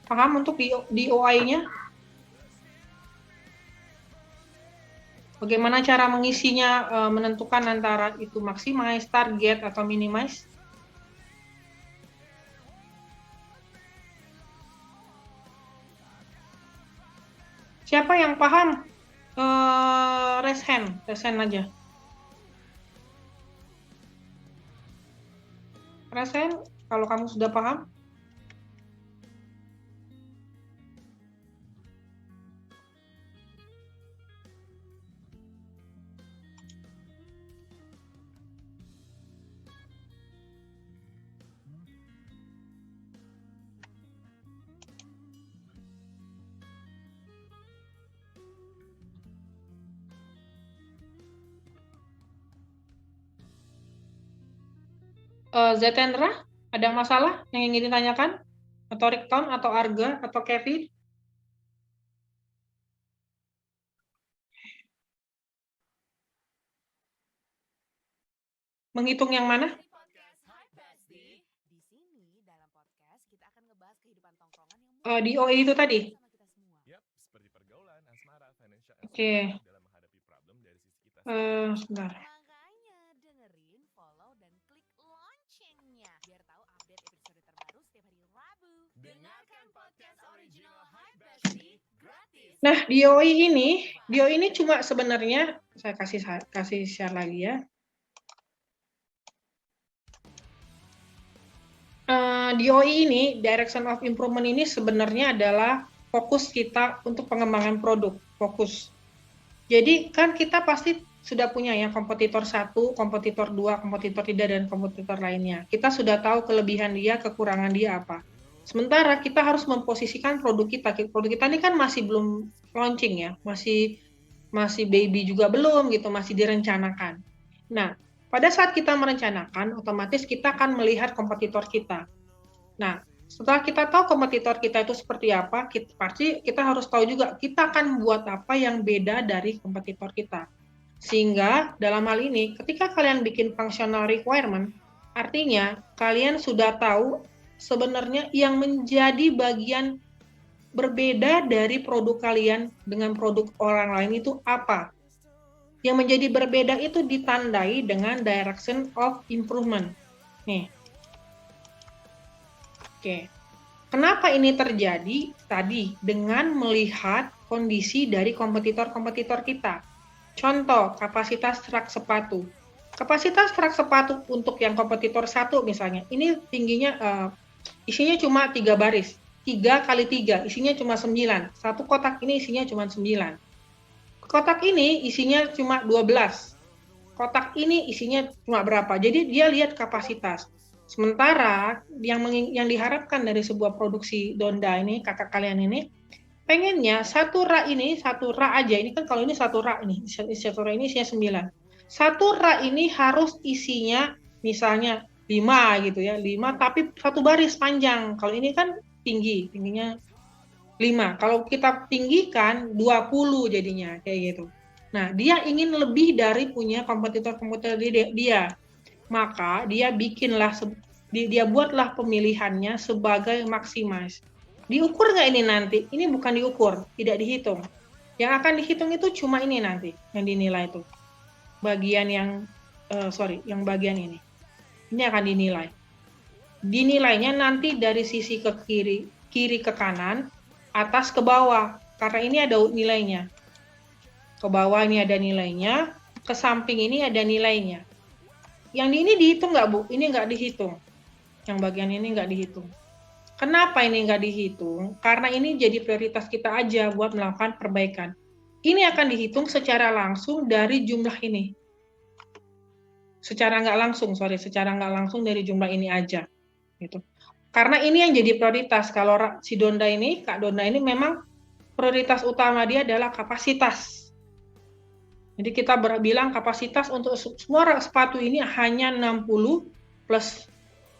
Paham untuk DOI-nya? Bagaimana cara mengisinya, menentukan antara itu maximize, target, atau minimize? Siapa yang paham? Raise hand aja. Raise hand kalau kamu sudah paham. Zetendra, ada masalah yang ingin ditanyakan? Atau Rikton, atau Arga, atau Kevin? Menghitung yang mana? DOE itu tadi? Oke. Sebentar. Nah, DOE ini cuma sebenarnya, saya kasih share lagi ya. DOE ini, Direction of Improvement ini sebenarnya adalah fokus kita untuk pengembangan produk, fokus. Jadi kan kita pasti sudah punya ya kompetitor 1, kompetitor 2, kompetitor 3, dan kompetitor lainnya. Kita sudah tahu kelebihan dia, kekurangan dia apa. Sementara kita harus memposisikan produk kita. Produk kita ini kan masih belum launching ya, masih baby juga belum gitu, masih direncanakan. Nah, pada saat kita merencanakan, otomatis kita akan melihat kompetitor kita. Nah, setelah kita tahu kompetitor kita itu seperti apa, kita harus tahu juga kita akan buat apa yang beda dari kompetitor kita. Sehingga dalam hal ini, ketika kalian bikin functional requirement, artinya kalian sudah tahu sebenarnya yang menjadi bagian berbeda dari produk kalian dengan produk orang lain itu apa. Yang menjadi berbeda itu ditandai dengan direction of improvement. Nih. Oke. Kenapa ini terjadi? Tadi dengan melihat kondisi dari kompetitor-kompetitor kita. Contoh, kapasitas rak sepatu. Kapasitas rak sepatu untuk yang kompetitor 1 misalnya, ini tingginya isinya cuma 3 baris. 3 kali 3, isinya cuma 9. Satu kotak ini isinya cuma 9. Kotak ini isinya cuma 12. Kotak ini isinya cuma berapa. Jadi dia lihat kapasitas. Sementara yang diharapkan dari sebuah produksi Donda ini, kakak kalian ini, pengennya satu rak aja. Ini kan kalau ini satu rak ini, satu rak ini isinya 9. Satu rak ini harus isinya misalnya 5 gitu ya, 5 tapi satu baris panjang. Kalau ini kan tingginya 5. Kalau kita tinggikan 20 jadinya kayak gitu. Nah, dia ingin lebih dari punya kompetitor-kompetitor dia. Maka dia buatlah pemilihannya sebagai maximize. Diukur nggak ini nanti? Ini bukan diukur, tidak dihitung. Yang akan dihitung itu cuma ini nanti, yang dinilai itu. Yang bagian ini. Ini akan dinilai. Dinilainya nanti dari sisi ke kiri ke kanan, atas ke bawah, karena ini ada nilainya. Ke bawah ini ada nilainya, ke samping ini ada nilainya. Yang ini dihitung nggak, Bu? Ini nggak dihitung. Yang bagian ini nggak dihitung. Kenapa ini nggak dihitung? Karena ini jadi prioritas kita aja buat melakukan perbaikan. Ini akan dihitung secara langsung dari jumlah ini. Secara nggak langsung dari jumlah ini aja. Gitu. Karena ini yang jadi prioritas. Kalau si Kak Donda ini memang prioritas utama dia adalah kapasitas. Jadi kita bilang kapasitas untuk semua sepatu ini hanya 60 plus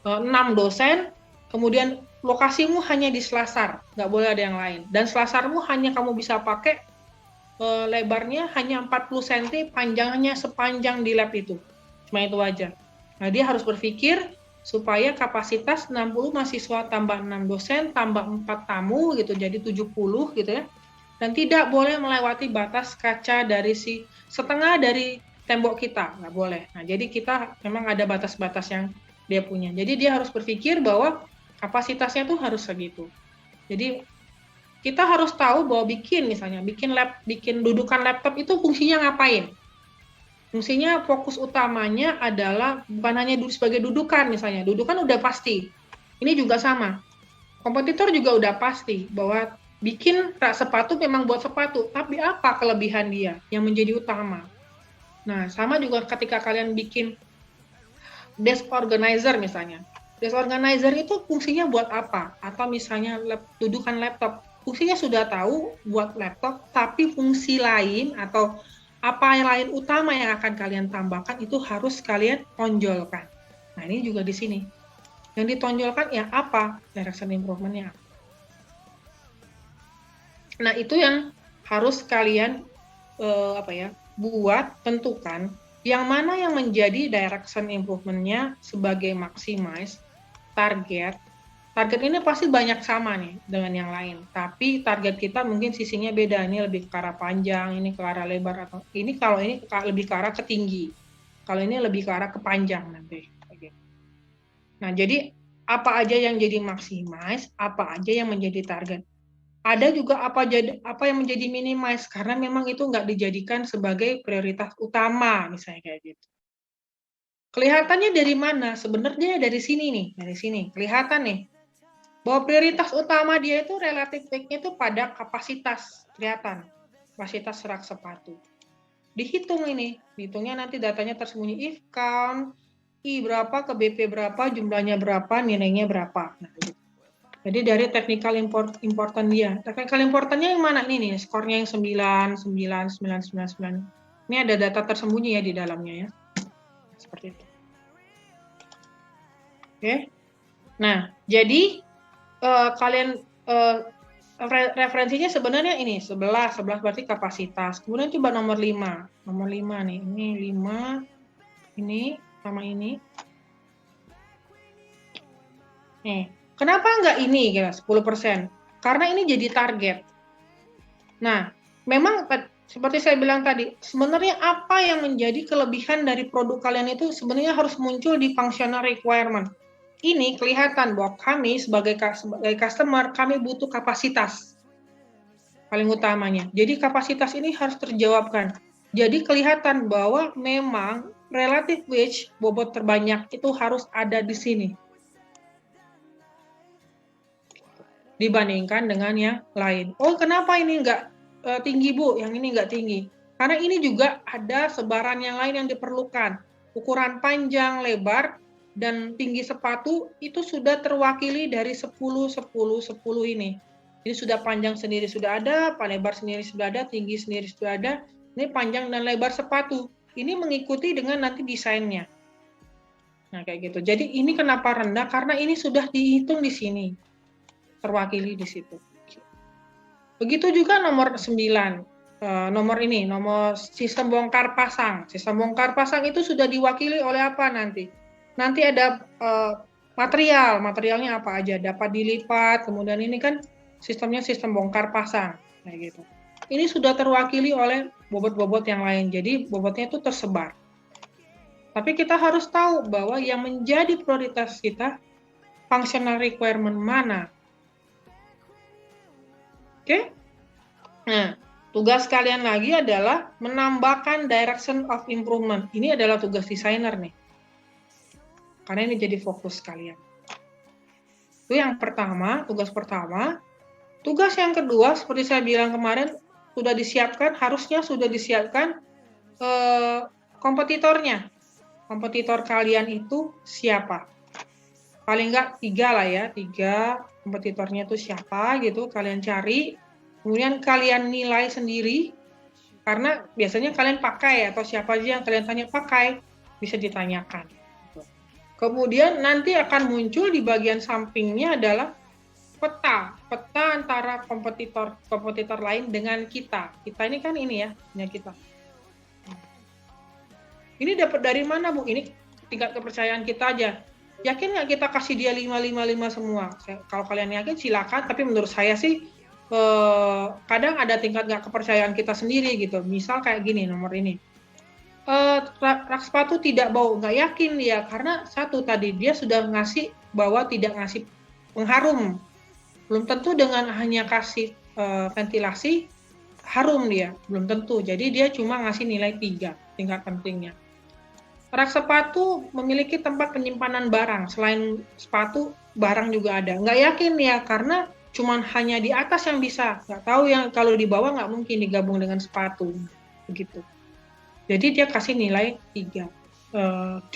6 dosen, kemudian lokasimu hanya di selasar, nggak boleh ada yang lain. Dan selasarmu hanya kamu bisa pakai lebarnya hanya 40 cm, panjangnya sepanjang di lab itu. Cuma itu aja. Nah, dia harus berpikir supaya kapasitas 60 mahasiswa tambah 6 dosen tambah 4 tamu gitu, jadi 70 gitu ya. Dan tidak boleh melewati batas kaca dari setengah dari tembok kita, nggak boleh. Nah, jadi kita memang ada batas-batas yang dia punya. Jadi dia harus berpikir bahwa kapasitasnya tuh harus segitu. Jadi kita harus tahu bahwa bikin dudukan laptop itu fungsinya ngapain. Fungsinya fokus utamanya adalah bukan hanya sebagai dudukan misalnya. Dudukan udah pasti. Ini juga sama. Kompetitor juga udah pasti bahwa bikin rak sepatu memang buat sepatu, tapi apa kelebihan dia yang menjadi utama? Nah, sama juga ketika kalian bikin desk organizer misalnya. Desk organizer itu fungsinya buat apa? Atau misalnya dudukan laptop. Fungsinya sudah tahu buat laptop, tapi fungsi lain atau apa yang lain utama yang akan kalian tambahkan itu harus kalian tonjolkan. Nah, ini juga di sini. Yang ditonjolkan ya apa? Direction improvement-nya. Nah, itu yang harus kalian buat, tentukan yang mana yang menjadi direction improvement-nya sebagai maximize, target. Target ini pasti banyak sama nih dengan yang lain, tapi target kita mungkin sisinya beda. Ini lebih ke arah panjang, ini ke arah lebar, atau ini kalau ini lebih ke arah ke tinggi. Kalau ini lebih ke arah ke panjang nanti. Nah, jadi apa aja yang jadi maximize, apa aja yang menjadi target. Ada juga apa yang menjadi minimize, karena memang itu nggak dijadikan sebagai prioritas utama, misalnya kayak gitu. Kelihatannya dari mana? Sebenarnya dari sini nih, dari sini. Kelihatan nih, bahwa prioritas utama dia itu relatif baik-nya itu pada kapasitas, kelihatan. Kapasitas rak sepatu. Dihitung ini, dihitungnya nanti datanya tersembunyi if count, I berapa ke BP berapa, jumlahnya berapa, nilainya berapa. Nah, gitu. Jadi dari technical important dia. Technical importantnya yang mana? Ini nih, skornya yang 9, 9, 9, 9, 9. Ini ada data tersembunyi ya di dalamnya ya. Seperti itu. Oke. Nah, jadi kalian referensinya sebenarnya ini 11 berarti kapasitas. Kemudian coba nomor 5. Nomor 5 nih. Ini 5, ini sama ini. Nih. Kenapa nggak ini kira 10%? Karena ini jadi target. Nah, memang seperti saya bilang tadi, sebenarnya apa yang menjadi kelebihan dari produk kalian itu sebenarnya harus muncul di functional requirement. Ini kelihatan bahwa kami sebagai customer, kami butuh kapasitas paling utamanya. Jadi kapasitas ini harus terjawabkan. Jadi kelihatan bahwa memang relative wage, bobot terbanyak itu harus ada di sini. Dibandingkan dengan yang lain. Oh, kenapa ini nggak tinggi, Bu? Yang ini nggak tinggi. Karena ini juga ada sebaran yang lain yang diperlukan. Ukuran panjang, lebar, dan tinggi sepatu itu sudah terwakili dari 10, 10, 10 ini. Jadi sudah panjang sendiri sudah ada, lebar sendiri sudah ada, tinggi sendiri sudah ada. Ini panjang dan lebar sepatu. Ini mengikuti dengan nanti desainnya. Nah, kayak gitu. Jadi ini kenapa rendah? Karena ini sudah dihitung di sini. Terwakili di situ. Begitu juga nomor 9. Nomor sistem bongkar pasang. Sistem bongkar pasang itu sudah diwakili oleh apa nanti? Nanti ada materialnya apa aja, dapat dilipat, kemudian ini kan sistemnya sistem bongkar pasang, kayak gitu. Ini sudah terwakili oleh bobot-bobot yang lain, jadi bobotnya itu tersebar. Tapi kita harus tahu bahwa yang menjadi prioritas kita, functional requirement mana. Oke? Nah, tugas kalian lagi adalah menambahkan direction of improvement. Ini adalah tugas desainer nih. Karena ini jadi fokus kalian. Itu yang pertama, tugas pertama. Tugas yang kedua, seperti saya bilang kemarin, harusnya sudah disiapkan kompetitornya. Kompetitor kalian itu siapa? Paling nggak 3 lah ya, 3 kompetitornya itu siapa gitu, kalian cari. Kemudian kalian nilai sendiri, karena biasanya kalian pakai atau siapa aja yang kalian tanya pakai, bisa ditanyakan. Kemudian nanti akan muncul di bagian sampingnya adalah peta antara kompetitor lain dengan kita. Kita ini kan ini ya, punya kita. Ini dapat dari mana, Bu? Ini tingkat kepercayaan kita aja. Yakin nggak kita kasih dia 5 semua? Kalau kalian yakin silakan, tapi menurut saya sih kadang ada tingkat nggak kepercayaan kita sendiri gitu. Misal kayak gini, nomor ini. Rak sepatu tidak bau, nggak yakin dia, karena satu tadi, dia sudah ngasih bahwa tidak ngasih pengharum. Belum tentu dengan hanya kasih ventilasi, harum dia, belum tentu. Jadi dia cuma ngasih nilai 3, tingkat pentingnya. Rak sepatu memiliki tempat penyimpanan barang. Selain sepatu, barang juga ada. Nggak yakin ya, karena cuman hanya di atas yang bisa. Nggak tahu yang kalau di bawah nggak mungkin digabung dengan sepatu. Begitu. Jadi dia kasih nilai 3.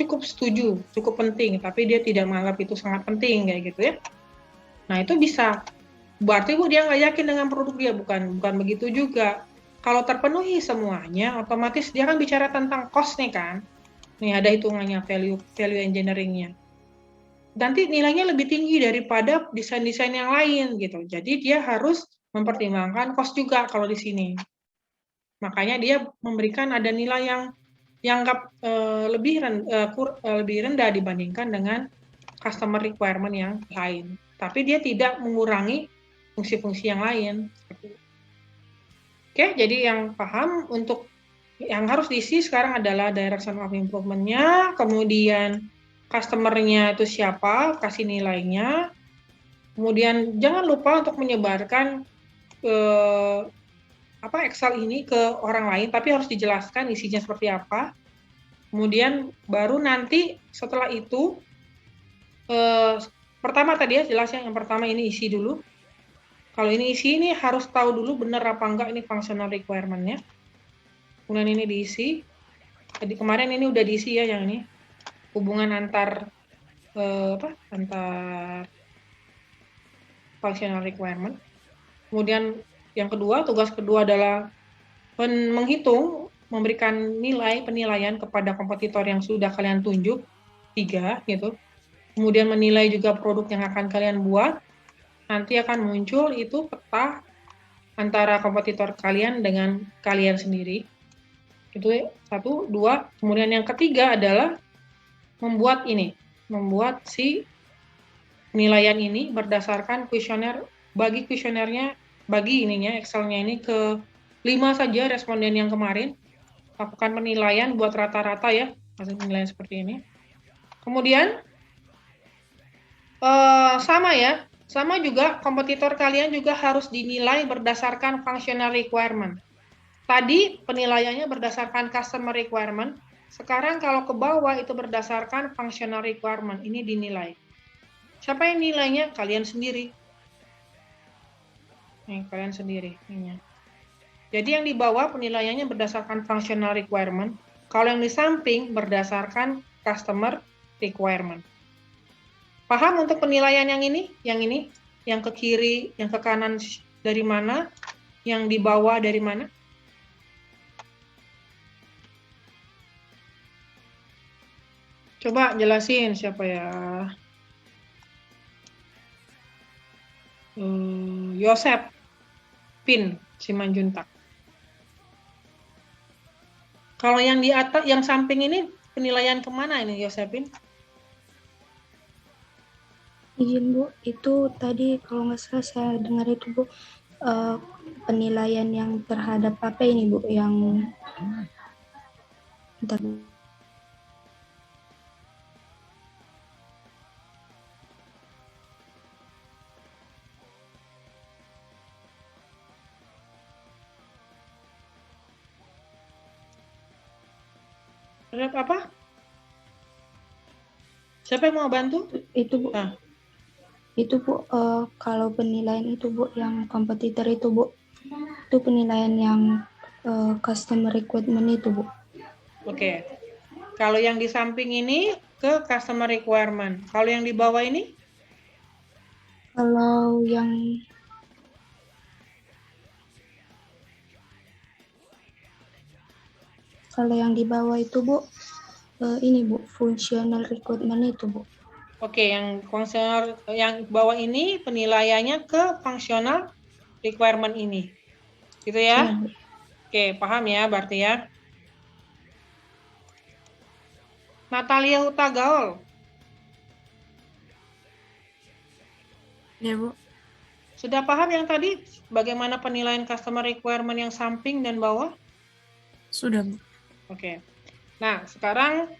Cukup setuju, cukup penting. Tapi dia tidak menganggap itu sangat penting, kayak gitu ya. Nah, itu bisa. Berarti Bu, dia nggak yakin dengan produk dia. Bukan begitu juga. Kalau terpenuhi semuanya, otomatis dia kan bicara tentang cost nih kan. Nih ada hitungannya, value engineering-nya. Nanti nilainya lebih tinggi daripada desain-desain yang lain gitu. Jadi dia harus mempertimbangkan cost juga kalau di sini. Makanya dia memberikan ada nilai yang dianggap lebih rendah dibandingkan dengan customer requirement yang lain. Tapi dia tidak mengurangi fungsi-fungsi yang lain. Oke, jadi yang paham untuk yang harus diisi sekarang adalah direction of improvement-nya, kemudian customer-nya itu siapa, kasih nilainya, kemudian jangan lupa untuk menyebarkan Excel ini ke orang lain, tapi harus dijelaskan isinya seperti apa. Kemudian baru nanti setelah itu, pertama tadi ya jelasnya, yang pertama ini isi dulu. Kalau ini isi, ini harus tahu dulu benar apa enggak ini functional requirement-nya. Kemudian ini diisi. Jadi kemarin ini udah diisi ya yang ini. Hubungan antar antar functional requirement. Kemudian yang kedua, tugas kedua adalah menghitung, memberikan penilaian kepada kompetitor yang sudah kalian tunjuk, 3 gitu. Kemudian menilai juga produk yang akan kalian buat. Nanti akan muncul itu peta antara kompetitor kalian dengan kalian sendiri. Itu 1, 2. Kemudian yang ketiga adalah membuat si penilaian ini berdasarkan kuesioner, bagi kuesionernya, bagi ininya Excel-nya ini ke 5 saja responden yang kemarin, lakukan penilaian buat rata-rata ya, hasil penilaian seperti ini. Kemudian sama juga kompetitor kalian juga harus dinilai berdasarkan functional requirement. Tadi penilaiannya berdasarkan customer requirement, sekarang kalau ke bawah itu berdasarkan functional requirement, ini dinilai. Siapa yang nilainya? Kalian sendiri. Nih, kalian sendiri. Ini. Jadi yang di bawah penilaiannya berdasarkan functional requirement, kalau yang di samping berdasarkan customer requirement. Paham untuk penilaian yang ini? Yang ke kiri, yang ke kanan dari mana? Yang di bawah dari mana? Coba jelasin siapa ya? Yosep Pin Simanjuntak. Kalau yang di atas, yang samping ini penilaian kemana ini Yosepin? Izin Bu, itu tadi kalau nggak salah saya dengar itu Bu, penilaian yang terhadap apa ini Bu, yang bentar. Terhadap apa? Siapa yang mau bantu? Itu Bu. Nah. Itu Bu, kalau penilaian itu Bu, yang kompetitor itu Bu, itu penilaian yang customer requirement itu Bu. Oke. Kalau yang di samping ini ke customer requirement. Kalau yang di bawah ini? Kalau yang di bawah itu Bu, ini Bu, functional requirement itu Bu. Oke, yang fungsional yang bawah ini penilaiannya ke functional requirement ini. Gitu ya? Ya. Oke, paham ya berarti ya. Natalia Hutagaol. Ya, Bu. Sudah paham yang tadi bagaimana penilaian customer requirement yang samping dan bawah? Sudah, Bu. Oke. Nah, sekarang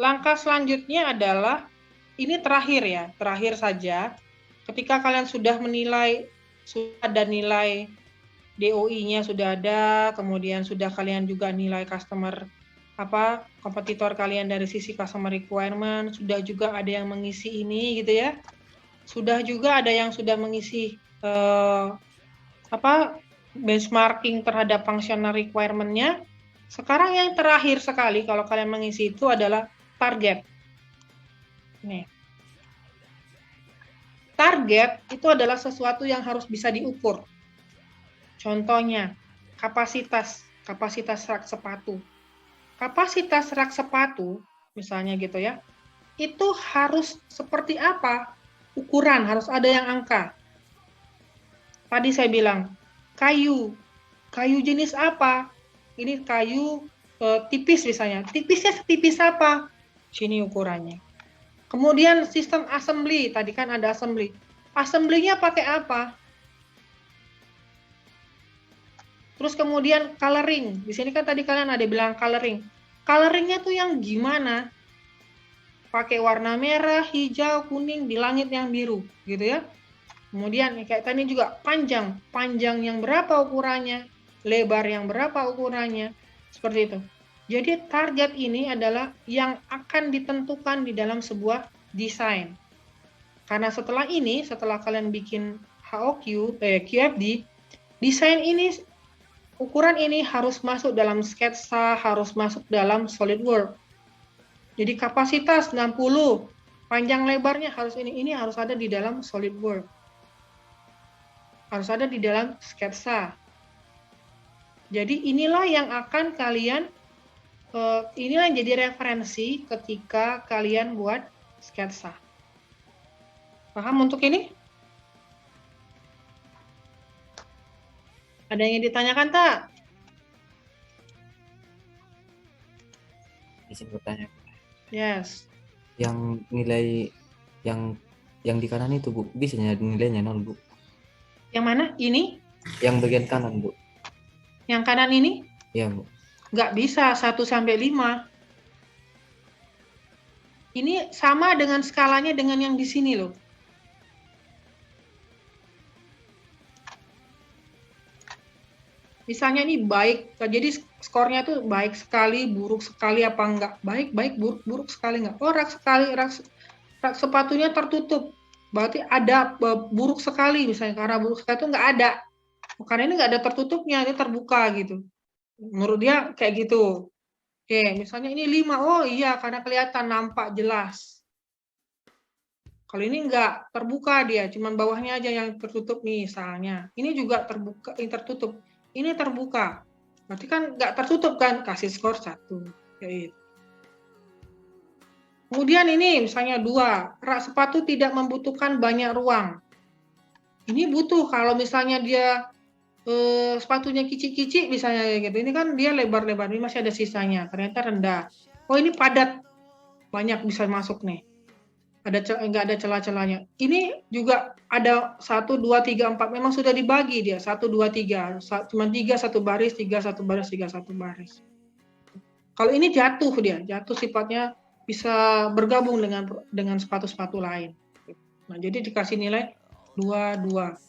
langkah selanjutnya adalah ini terakhir ya, terakhir saja. Ketika kalian sudah menilai, sudah ada nilai DOI-nya sudah ada, kemudian sudah kalian juga nilai customer kompetitor kalian dari sisi customer requirement, sudah juga ada yang mengisi ini gitu ya. Sudah juga ada yang sudah mengisi benchmarking terhadap functional requirement-nya. Sekarang yang terakhir sekali kalau kalian mengisi itu adalah target. Nih. Target itu adalah sesuatu yang harus bisa diukur. Contohnya, kapasitas rak sepatu. Kapasitas rak sepatu, misalnya gitu ya, itu harus seperti apa? Ukuran, harus ada yang angka. Tadi saya bilang, kayu jenis apa? Ini kayu tipis misalnya. Tipisnya setipis apa? Sini ukurannya. Kemudian sistem assembly, tadi kan ada assembly. Assembly-nya pakai apa? Terus kemudian coloring. Di sini kan tadi kalian ada bilang coloring. Coloring-nya tuh yang gimana? Pakai warna merah, hijau, kuning, di langit yang biru, gitu ya. Kemudian kayak tadi juga panjang yang berapa ukurannya, lebar yang berapa ukurannya, seperti itu. Jadi target ini adalah yang akan ditentukan di dalam sebuah desain. Karena setelah kalian bikin QFD, desain ini, ukuran ini harus masuk dalam sketsa, harus masuk dalam SolidWorks. Jadi kapasitas 60, panjang lebarnya harus ini harus ada di dalam SolidWorks. Harus ada di dalam sketsa. Jadi inilah yang akan kalian, inilah yang jadi referensi ketika kalian buat sketsa. Paham untuk ini? Ada yang ditanyakan tak? Bisa bertanya. Yes. Yang nilai yang di kanan itu, Bu, biasanya nilainya 0, Bu. Yang mana? Ini? Yang bagian kanan, Bu. Yang kanan ini? Iya, Bu. Nggak bisa 1 sampai 5. Ini sama dengan skalanya dengan yang di sini loh. Misalnya ini baik, jadi skornya tuh baik sekali, buruk sekali apa enggak? Baik, buruk sekali enggak? Oh, rak sepatunya tertutup. Berarti ada buruk sekali misalnya, karena buruk sekali itu enggak ada. Karena ini enggak ada tertutupnya, ini terbuka gitu. Menurut dia kayak gitu. Oke, misalnya ini 5, oh iya karena kelihatan nampak jelas. Kalau ini enggak terbuka dia, cuman bawahnya aja yang tertutup misalnya. Ini juga terbuka, ini tertutup. Ini terbuka. Berarti kan enggak tertutup kan, kasih skor 1. Kayak gitu. Kemudian ini misalnya 2, rak sepatu tidak membutuhkan banyak ruang. Ini butuh kalau misalnya dia sepatunya kicik-kicik misalnya gitu. Ini kan dia lebar-lebar, ini masih ada sisanya. Ternyata rendah. Oh ini padat, banyak bisa masuk nih. Nggak ada celah-celahnya. Ini juga ada 1, 2, 3, 4. Memang sudah dibagi dia 1, 2, 3. Cuma 3 satu baris, 3 satu baris, 3 satu baris. Kalau ini jatuh dia, jatuh sifatnya bisa bergabung dengan sepatu-sepatu lain. Nah jadi dikasih nilai 2, 2.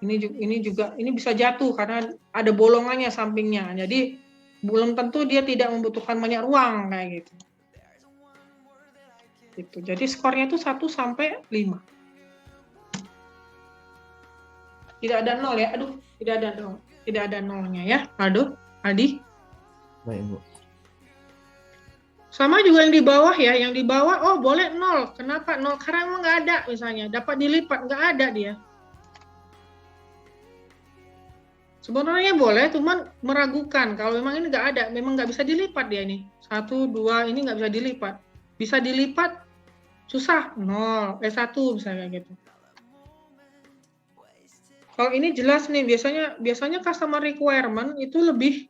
Ini bisa jatuh karena ada bolongannya sampingnya. Jadi belum tentu dia tidak membutuhkan banyak ruang kayak gitu. Gitu. Jadi skornya itu 1 sampai 5. Tidak ada 0 ya. Aduh, tidak ada 0. Tidak ada 0-nya ya. Aduh, Adi. Baik, Bu. Sama juga yang di bawah ya. Yang di bawah, oh boleh 0. Kenapa 0? Karena emang nggak ada misalnya. Dapat dilipat, nggak ada dia. Sebenarnya boleh, cuman meragukan. Kalau memang ini nggak ada, memang nggak bisa dilipat dia ini. 1, 2, ini nggak bisa dilipat. Bisa dilipat, susah, 0, 1 misalnya gitu. Kalau ini jelas nih, biasanya customer requirement itu lebih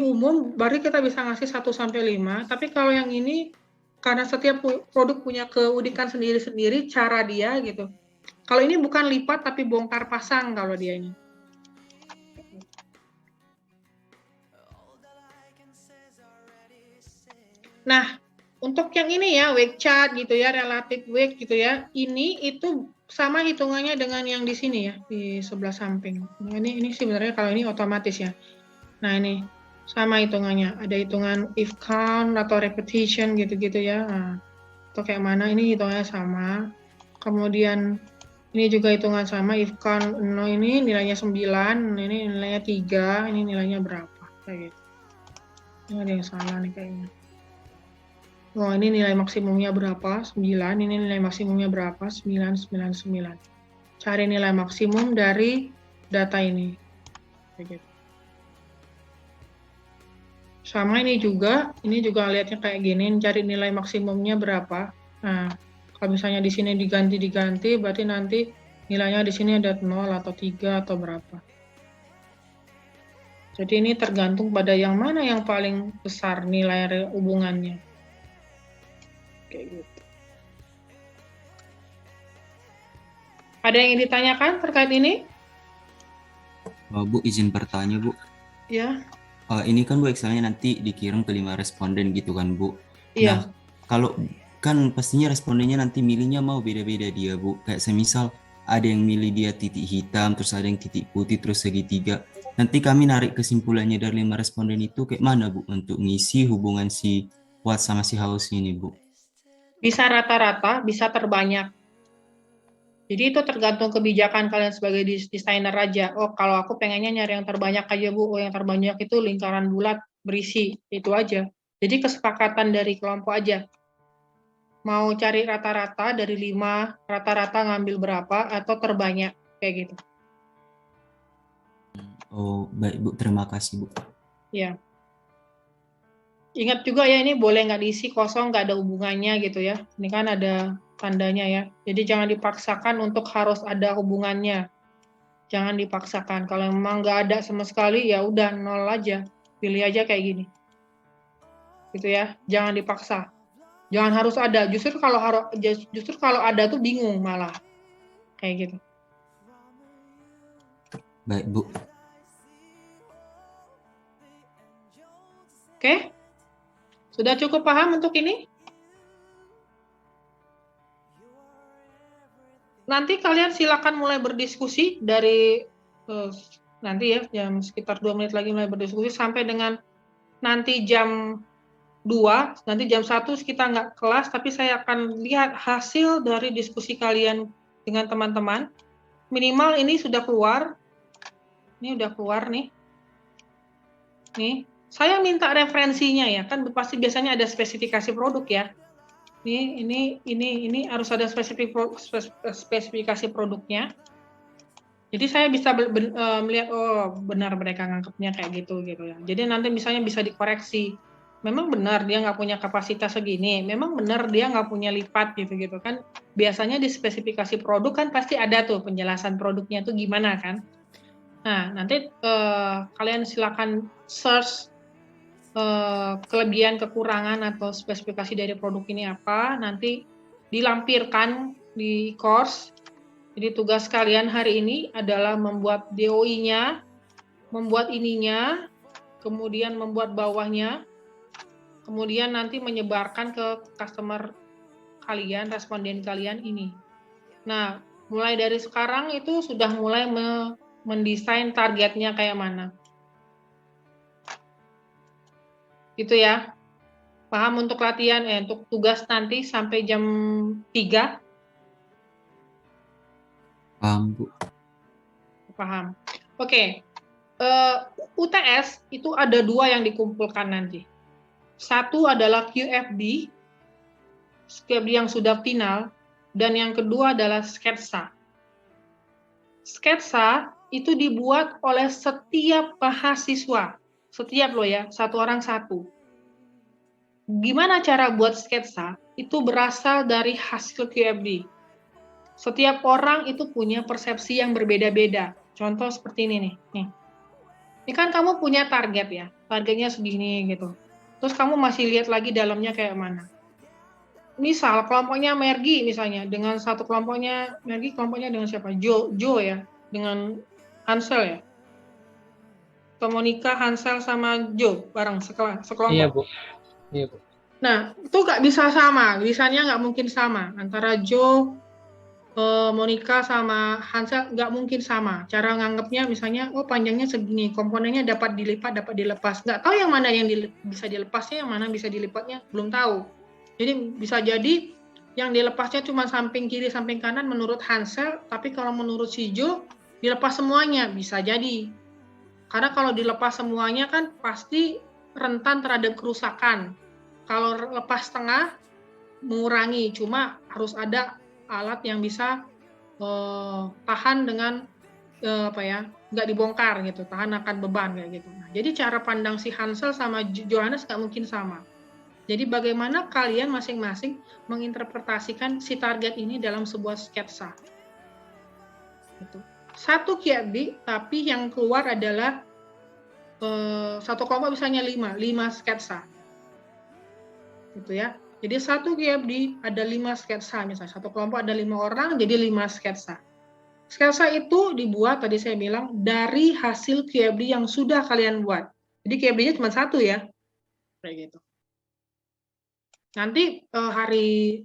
umum, baru kita bisa ngasih 1 sampai 5. Tapi kalau yang ini, karena setiap produk punya keunikan sendiri-sendiri, cara dia gitu. Kalau ini bukan lipat tapi bongkar pasang kalau dia ini. Nah, untuk yang ini ya, weight chart gitu ya, relative weight gitu ya, ini itu sama hitungannya dengan yang di sini ya, di sebelah samping. Nah, ini sebenarnya kalau ini otomatis ya. Nah, ini sama hitungannya. Ada hitungan if count atau repetition gitu-gitu ya. Nah, atau kayak mana, ini hitungannya sama. Kemudian ini juga hitungan sama, if count 0 ini nilainya 9, ini nilainya 3, ini nilainya berapa. Kayak gitu. Ini ada yang salah nih kayaknya. Oh, ini nilai maksimumnya berapa? 9, ini nilai maksimumnya berapa? 9, 9, 9. Cari nilai maksimum dari data ini. Kayak gitu. Sama ini juga lihatnya kayak gini, cari nilai maksimumnya berapa. Nah, kalau misalnya di sini diganti, berarti nanti nilainya di sini ada 0 atau 3 atau berapa. Jadi ini tergantung pada yang mana yang paling besar nilai hubungannya. Kayak gitu. Ada yang ingin ditanyakan terkait ini? Bu, izin bertanya, Bu. Ya. Ini kan Bu Excelnya nanti dikirim ke 5 responden gitu kan, Bu. Iya. Nah, kalau kan pastinya respondennya nanti milihnya mau beda-beda dia, Bu. Kayak semisal ada yang milih dia titik hitam, terus ada yang titik putih, terus segitiga. Nanti kami narik kesimpulannya dari 5 responden itu kayak mana, Bu, untuk ngisi hubungan si Watt sama si House ini, Bu? Bisa rata-rata, bisa terbanyak. Jadi itu tergantung kebijakan kalian sebagai desainer aja. Oh, kalau aku pengennya nyari yang terbanyak aja, Bu. Oh, yang terbanyak itu lingkaran bulat berisi. Itu aja. Jadi kesepakatan dari kelompok aja. Mau cari rata-rata dari 5, rata-rata ngambil berapa, atau terbanyak. Kayak gitu. Oh, baik, Bu. Terima kasih, Bu. Ya. Ingat juga ya, ini boleh nggak diisi kosong, nggak ada hubungannya gitu ya. Ini kan ada tandanya ya. Jadi jangan dipaksakan untuk harus ada hubungannya. Jangan dipaksakan. Kalau memang nggak ada sama sekali, ya udah 0 aja. Pilih aja kayak gini. Gitu ya. Jangan dipaksa. Jangan harus ada. Justru kalau ada tuh bingung malah. Kayak gitu. Baik, Bu. Oke? Sudah cukup paham untuk ini? Nanti kalian silakan mulai berdiskusi dari nanti ya, jam sekitar 2 menit lagi mulai berdiskusi sampai dengan nanti jam 2, nanti jam 1 kita nggak kelas, tapi saya akan lihat hasil dari diskusi kalian dengan teman-teman. Minimal ini sudah keluar. Ini udah keluar nih. Nih, saya minta referensinya ya, kan pasti biasanya ada spesifikasi produk ya. Ini harus ada spesifikasi produknya. Jadi saya bisa melihat, oh benar mereka nganggapnya kayak gitu ya. Jadi nanti misalnya bisa dikoreksi. Memang benar dia nggak punya kapasitas segini, memang benar dia nggak punya lipat gitu kan. Biasanya di spesifikasi produk kan pasti ada tuh penjelasan produknya tuh gimana kan. Nah, nanti kalian silakan search kelebihan, kekurangan atau spesifikasi dari produk ini apa, nanti dilampirkan di course. Jadi tugas kalian hari ini adalah membuat DOI-nya, membuat ininya, kemudian membuat bawahnya, kemudian nanti menyebarkan ke customer kalian, responden kalian ini. Nah, mulai dari sekarang itu sudah mulai mendesain targetnya kayak mana. Gitu ya. Paham untuk latihan, untuk tugas nanti sampai jam 3? Paham, Bu. Paham. Oke. UTS itu ada 2 yang dikumpulkan nanti. Satu adalah QFD yang sudah final, dan yang kedua adalah sketsa. Sketsa itu dibuat oleh setiap mahasiswa. Setiap loh ya, satu orang satu. Gimana cara buat sketsa? Itu berasal dari hasil QFD. Setiap orang itu punya persepsi yang berbeda-beda. Contoh seperti ini nih. Ini kan kamu punya target ya, targetnya segini gitu. Terus kamu masih lihat lagi dalamnya kayak mana. misal kelompoknya Mergi misalnya dengan satu kelompoknya Mergi, kelompoknya dengan siapa? Jo ya, dengan Hansel ya. Atau Monica, Hansel sama Jo bareng sekelompok. Iya, Bu. Iya, Bu. Nah, itu nggak bisa sama, bisanya nggak mungkin sama antara Jo, Monica sama Hansel, nggak mungkin sama. Cara nganggapnya misalnya, oh panjangnya segini, komponennya dapat dilipat, dapat dilepas. Nggak tahu yang mana yang bisa dilepasnya, yang mana bisa dilipatnya, belum tahu. Jadi bisa jadi yang dilepasnya cuma samping kiri, samping kanan menurut Hansel, tapi kalau menurut si Jo, dilepas semuanya, bisa jadi. Karena kalau dilepas semuanya kan pasti rentan terhadap kerusakan. Kalau lepas setengah, mengurangi, cuma harus ada alat yang bisa tahan dengan nggak dibongkar gitu, tahan akan beban kayak gitu. Nah, jadi cara pandang si Hansel sama Johannes nggak mungkin sama. Jadi bagaimana kalian masing-masing menginterpretasikan si target ini dalam sebuah sketsa. Gitu. Satu QFD, tapi yang keluar adalah satu kelompok misalnya 5 sketsa. Gitu ya. Jadi satu QFD ada 5 sketsa misalnya. Satu kelompok ada 5 orang, jadi 5 sketsa. Sketsa itu dibuat, tadi saya bilang, dari hasil QFD yang sudah kalian buat. Jadi QFD-nya cuma satu ya. Kayak gitu. Nanti hari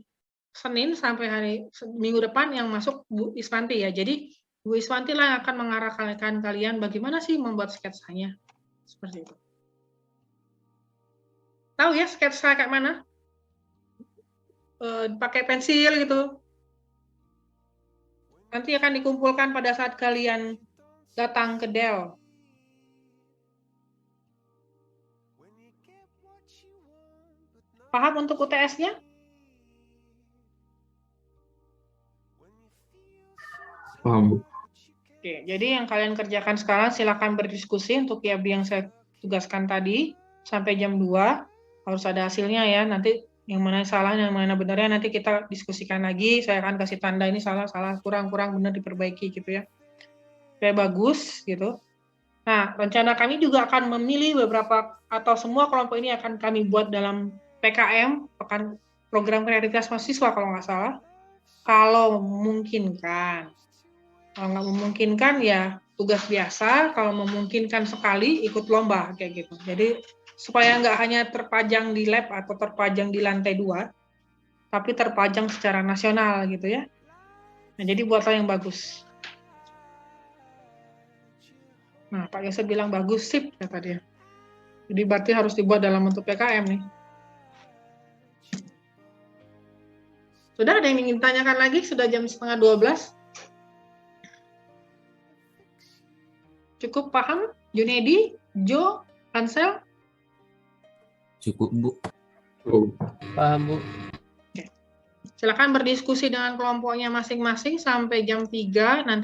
Senin sampai hari minggu depan yang masuk Bu Iswanti ya. Jadi Bu Iswanti lah yang akan mengarahkan kalian bagaimana sih membuat sketsanya. Seperti itu. Tahu ya sketsa kayak mana? Pakai pensil gitu. Nanti akan dikumpulkan pada saat kalian datang ke Dell. Paham untuk UTS-nya? Paham, Bu. Oke, jadi yang kalian kerjakan sekarang silakan berdiskusi untuk YAB yang saya tugaskan tadi sampai jam 2. Harus ada hasilnya ya. Nanti yang mana salah, yang mana benarnya nanti kita diskusikan lagi. Saya akan kasih tanda ini salah, kurang benar diperbaiki gitu ya. Supaya bagus gitu. Nah, rencana kami juga akan memilih beberapa atau semua kelompok ini akan kami buat dalam PKM, program kreativitas mahasiswa kalau nggak salah. Kalau memungkinkan. Kalau nggak memungkinkan ya tugas biasa, kalau memungkinkan sekali ikut lomba kayak gitu. Jadi supaya nggak hanya terpajang di lab atau terpajang di lantai 2, tapi terpajang secara nasional gitu ya. Nah, jadi buatlah yang bagus. Nah, Pak Yosef bilang bagus, sip, kata dia. Jadi berarti harus dibuat dalam bentuk PKM nih. Sudah ada yang ingin tanyakan lagi? Sudah jam 11:30. Cukup paham? Junedi, Jo, Hansel? Cukup, Bu. Paham, Bu. Silakan berdiskusi dengan kelompoknya masing-masing sampai jam 3. Nanti